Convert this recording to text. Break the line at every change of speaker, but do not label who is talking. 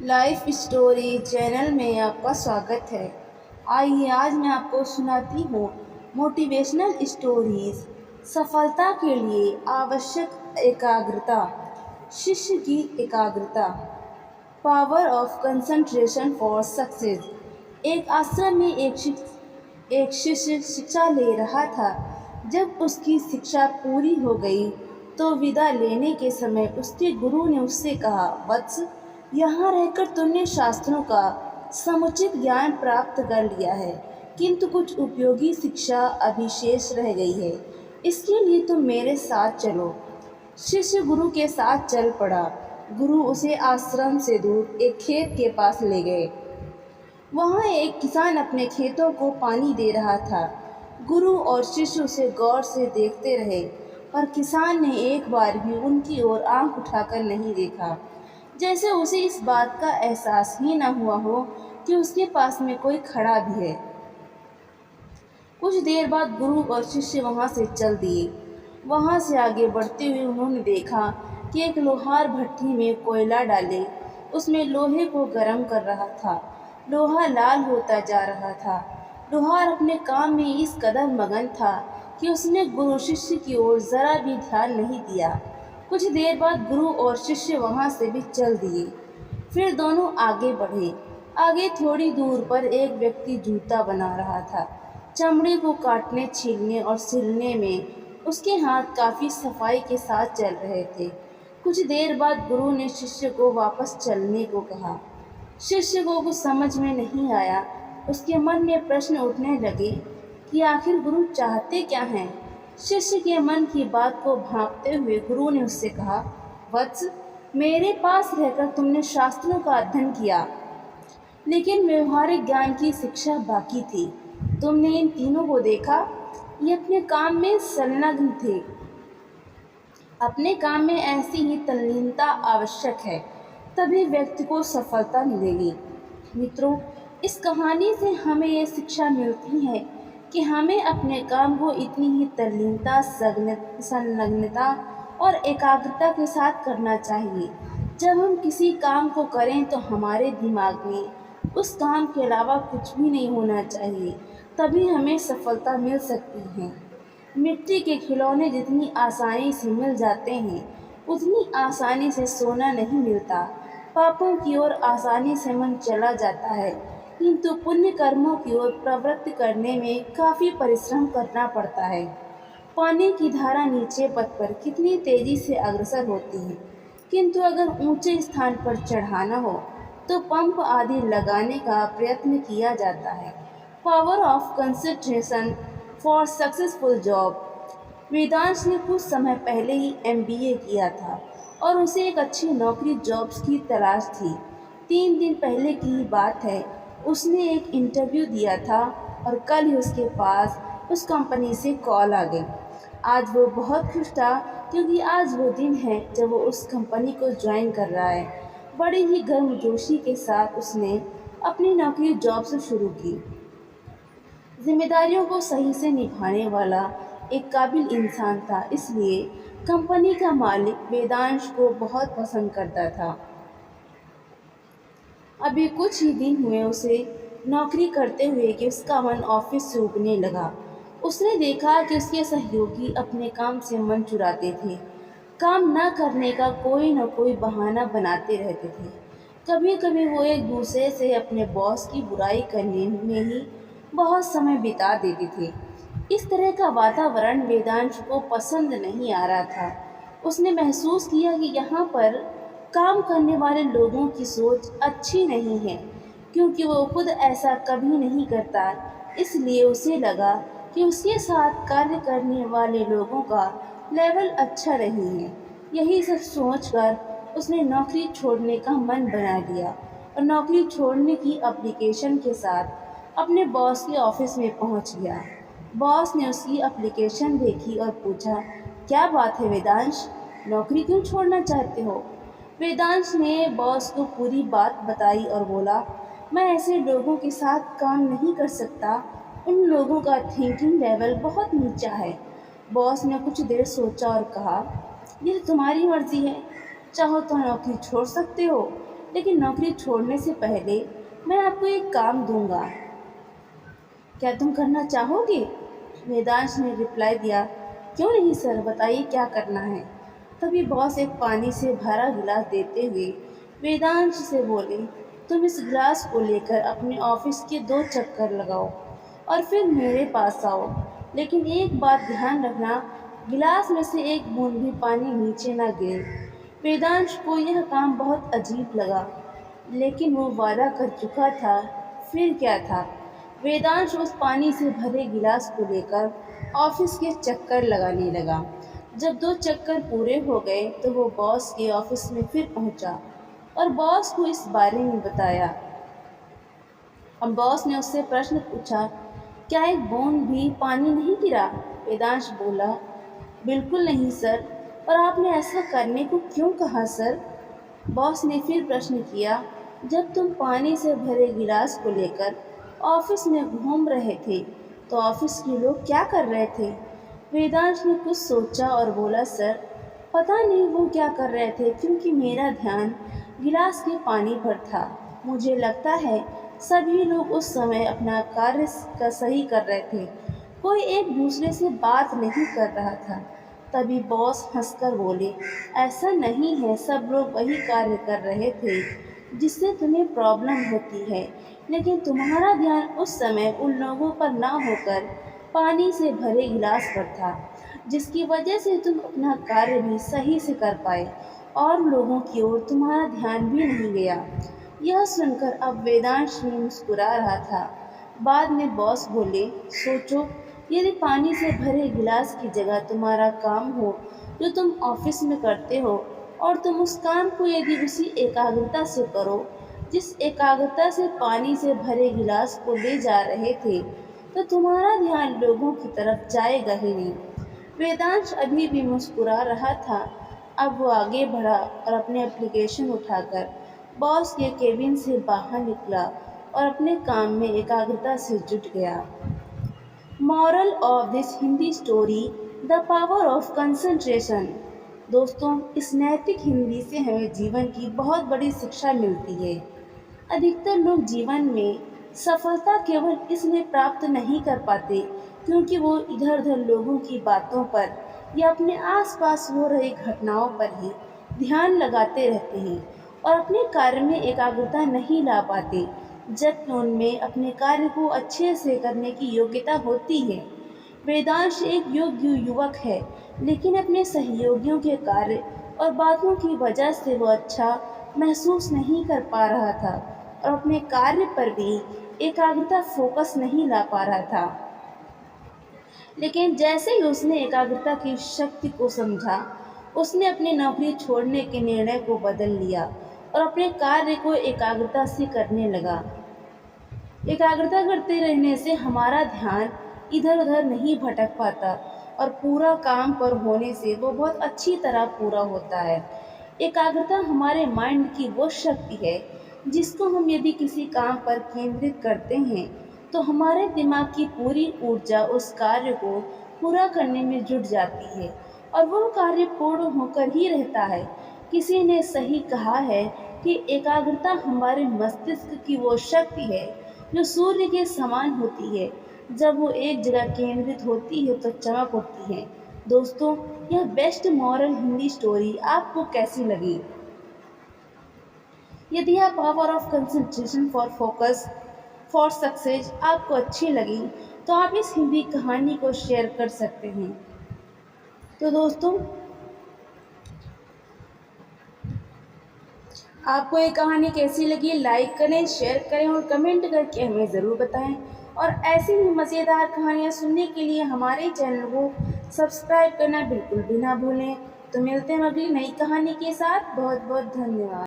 Life story channel में आपका स्वागत है। आइए आज मैं आपको सुनाती हूँ मोटिवेशनल स्टोरीज। सफलता के लिए आवश्यक एकाग्रता। शिष्य की एकाग्रता। Power of concentration for success. एक आश्रम में एक शिष्य शिक्षा ले रहा था। जब उसकी शिक्षा पूरी हो गई तो विदा लेने के समय उसके गुरु ने उससे कहा, वत्स, यहाँ रहकर तुमने शास्त्रों का समुचित ज्ञान प्राप्त कर लिया है, किंतु कुछ उपयोगी शिक्षा अभी शेष रह गई है। इसके लिए तुम मेरे साथ चलो। शिष्य गुरु के साथ चल पड़ा। गुरु उसे आश्रम से दूर एक खेत के पास ले गए। वहाँ एक किसान अपने खेतों को पानी दे रहा था। गुरु और शिष्य उसे गौर से देखते रहे, पर किसान ने एक बार भी उनकी ओर आंख उठाकर नहीं देखा, जैसे उसे इस बात का एहसास ही न हुआ हो कि उसके पास में कोई खड़ा भी है। कुछ देर बाद गुरु और शिष्य वहाँ से चल दिए। वहाँ से आगे बढ़ते हुए उन्होंने देखा कि एक लोहार भट्टी में कोयला डाले उसमें लोहे को गर्म कर रहा था। लोहा लाल होता जा रहा था। लोहार अपने काम में इस कदर मगन था कि उसने गुरु शिष्य की ओर जरा भी ध्यान नहीं दिया। कुछ देर बाद गुरु और शिष्य वहाँ से भी चल दिए। फिर दोनों आगे बढ़े। आगे थोड़ी दूर पर एक व्यक्ति जूता बना रहा था। चमड़े को काटने, छीलने और सिलने में उसके हाथ काफ़ी सफाई के साथ चल रहे थे। कुछ देर बाद गुरु ने शिष्य को वापस चलने को कहा। शिष्य को कुछ समझ में नहीं आया। उसके मन में प्रश्न उठने लगे कि आखिर गुरु चाहते क्या हैं। शिष्य के मन की बात को भांपते हुए गुरु ने उससे कहा, वत्स, मेरे पास रहकर तुमने शास्त्रों का अध्ययन किया, लेकिन व्यवहारिक ज्ञान की शिक्षा बाकी थी। तुमने इन तीनों को देखा, ये अपने काम में संलग्न थे। अपने काम में ऐसी ही तल्लीनता आवश्यक है, तभी व्यक्ति को सफलता मिलेगी। मित्रों, इस कहानी से हमें ये शिक्षा मिलती है कि हमें अपने काम को इतनी ही तल्लीनता, संलग्नता और एकाग्रता के साथ करना चाहिए। जब हम किसी काम को करें तो हमारे दिमाग में उस काम के अलावा कुछ भी नहीं होना चाहिए, तभी हमें सफलता मिल सकती है। मिट्टी के खिलौने जितनी आसानी से मिल जाते हैं, उतनी आसानी से सोना नहीं मिलता। पापों की ओर आसानी से मन चला जाता है, किंतु पुण्य कर्मों की ओर प्रवृत्ति करने में काफ़ी परिश्रम करना पड़ता है। पानी की धारा नीचे पथ पर कितनी तेजी से अग्रसर होती है, किंतु अगर ऊंचे स्थान पर चढ़ाना हो तो पंप आदि लगाने का प्रयत्न किया जाता है। Power of concentration for successful job. Vedansh ने कुछ समय पहले ही MBA किया था और उसे एक अच्छी नौकरी जॉब्स की तलाश थी। 3 दिन पहले की ही बात है, उसने एक इंटरव्यू दिया था और कल ही उसके पास उस कंपनी से कॉल आ गई। आज वो बहुत खुश था, क्योंकि आज वो दिन है जब वो उस कंपनी को ज्वाइन कर रहा है। बड़ी ही गर्मजोशी के साथ उसने अपनी नौकरी जॉब से शुरू की। जिम्मेदारियों को सही से निभाने वाला एक काबिल इंसान था, इसलिए कंपनी का मालिक वेदांश को बहुत पसंद करता था। अभी कुछ ही दिन हुए उसे नौकरी करते हुए कि उसका मन ऑफिस से उबने लगा। उसने देखा कि उसके सहयोगी अपने काम से मन चुराते थे। काम न करने का कोई न कोई बहाना बनाते रहते थे। कभी कभी वो एक दूसरे से अपने बॉस की बुराई करने में ही बहुत समय बिता देते थे। इस तरह का वातावरण वेदांश को पसंद नहीं आ रहा था। उसने महसूस किया कि यहाँ पर काम करने वाले लोगों की सोच अच्छी नहीं है, क्योंकि वो खुद ऐसा कभी नहीं करता। इसलिए उसे लगा कि उसके साथ कार्य करने वाले लोगों का लेवल अच्छा नहीं है। यही सब सोचकर उसने नौकरी छोड़ने का मन बना लिया और नौकरी छोड़ने की एप्लीकेशन के साथ अपने बॉस के ऑफिस में पहुंच गया। बॉस ने उसकी एप्लीकेशन देखी और पूछा, क्या बात है वेदांश, नौकरी क्यों छोड़ना चाहते हो? वेदांश ने बॉस को पूरी बात बताई और बोला, मैं ऐसे लोगों के साथ काम नहीं कर सकता, उन लोगों का थिंकिंग लेवल बहुत नीचा है। बॉस ने कुछ देर सोचा और कहा, यह तुम्हारी मर्जी है, चाहो तो नौकरी छोड़ सकते हो, लेकिन नौकरी छोड़ने से पहले मैं आपको एक काम दूंगा। क्या तुम करना चाहोगे? वेदांश ने रिप्लाई दिया, क्यों नहीं सर, बताइए क्या करना है। तभी बॉस एक पानी से भरा गिलास देते हुए वेदांश से बोले, तुम इस गिलास को लेकर अपने ऑफिस के 2 चक्कर लगाओ और फिर मेरे पास आओ। लेकिन एक बात ध्यान रखना, गिलास में से एक बूंद भी पानी नीचे न गिरे। वेदांश को यह काम बहुत अजीब लगा, लेकिन वो वादा कर चुका था। फिर क्या था, वेदांश उस पानी से भरे गिलास को लेकर ऑफिस के चक्कर लगाने लगा। जब 2 चक्कर पूरे हो गए तो वो बॉस के ऑफिस में फिर पहुंचा और बॉस को इस बारे में बताया। अब बॉस ने उससे प्रश्न पूछा, क्या एक बूंद भी पानी नहीं गिरा? वेदांश बोला, बिल्कुल नहीं सर, और आपने ऐसा करने को क्यों कहा सर? बॉस ने फिर प्रश्न किया, जब तुम पानी से भरे गिलास को लेकर ऑफिस में घूम रहे थे तो ऑफिस के लोग क्या कर रहे थे? वेदांश ने कुछ सोचा और बोला, सर पता नहीं वो क्या कर रहे थे, क्योंकि मेरा ध्यान गिलास के पानी पर था। मुझे लगता है सभी लोग उस समय अपना कार्य सही कर रहे थे, कोई एक दूसरे से बात नहीं कर रहा था। तभी बॉस हंसकर बोले, ऐसा नहीं है, सब लोग वही कार्य कर रहे थे जिससे तुम्हें प्रॉब्लम होती है, लेकिन तुम्हारा ध्यान उस समय उन लोगों पर ना होकर पानी से भरे गिलास पर था, जिसकी वजह से तुम अपना कार्य भी सही से कर पाए और लोगों की ओर तुम्हारा ध्यान भी नहीं गया। यह सुनकर अब वेदांश भी मुस्कुरा रहा था। बाद में बॉस बोले, सोचो, यदि पानी से भरे गिलास की जगह तुम्हारा काम हो जो तुम ऑफिस में करते हो, और तुम उस काम को यदि उसी एकाग्रता से करो जिस एकाग्रता से पानी से भरे गिलास को ले जा रहे थे, तो तुम्हारा ध्यान लोगों की तरफ जाएगा ही नहीं। वेदांश अभी भी मुस्कुरा रहा था। अब वो आगे बढ़ा और अपने एप्लीकेशन उठाकर बॉस के केबिन से बाहर निकला और अपने काम में एकाग्रता से जुट गया। Moral of this Hindi story, the power of concentration. दोस्तों, इस नैतिक हिंदी से हमें जीवन की बहुत बड़ी शिक्षा मिलती है। अधिकतर लोग जीवन में सफलता केवल इसलिए प्राप्त नहीं कर पाते क्योंकि वो इधर उधर लोगों की बातों पर या अपने आसपास हो रही घटनाओं पर ही ध्यान लगाते रहते हैं और अपने कार्य में एकाग्रता नहीं ला पाते, जबकि उनमें अपने कार्य को अच्छे से करने की योग्यता होती है। वेदांश एक योग्य युवक है, लेकिन अपने सहयोगियों के कार्य और बातों की वजह से वो अच्छा महसूस नहीं कर पा रहा था और अपने कार्य पर भी एकाग्रता फोकस नहीं ला पा रहा था। लेकिन जैसे ही उसने एकाग्रता की शक्ति को समझा, उसने अपनी नौकरी छोड़ने के निर्णय को बदल लिया और अपने कार्य को एकाग्रता से करने लगा। एकाग्रता करते रहने से हमारा ध्यान इधर उधर नहीं भटक पाता और पूरा काम पर होने से वो बहुत अच्छी तरह पूरा होता है। एकाग्रता हमारे माइंड की वो शक्ति है जिसको हम यदि किसी काम पर केंद्रित करते हैं तो हमारे दिमाग की पूरी ऊर्जा उस कार्य को पूरा करने में जुट जाती है और वह कार्य पूर्ण होकर ही रहता है। किसी ने सही कहा है कि एकाग्रता हमारे मस्तिष्क की वो शक्ति है जो सूर्य के समान होती है, जब वो एक जगह केंद्रित होती है तो चमक उठती है। दोस्तों, यह बेस्ट मॉरल हिंदी स्टोरी आपको कैसी लगी? यदि यह power of concentration for focus for success आपको अच्छी लगी तो आप इस हिंदी कहानी को शेयर कर सकते हैं। तो दोस्तों, आपको ये कहानी कैसी लगी? लाइक करें, शेयर करें और कमेंट करके हमें ज़रूर बताएं। और ऐसी ही मज़ेदार कहानियाँ सुनने के लिए हमारे चैनल को सब्सक्राइब करना बिल्कुल भी ना भूलें। तो मिलते हैं अगली नई कहानी के साथ। बहुत बहुत धन्यवाद।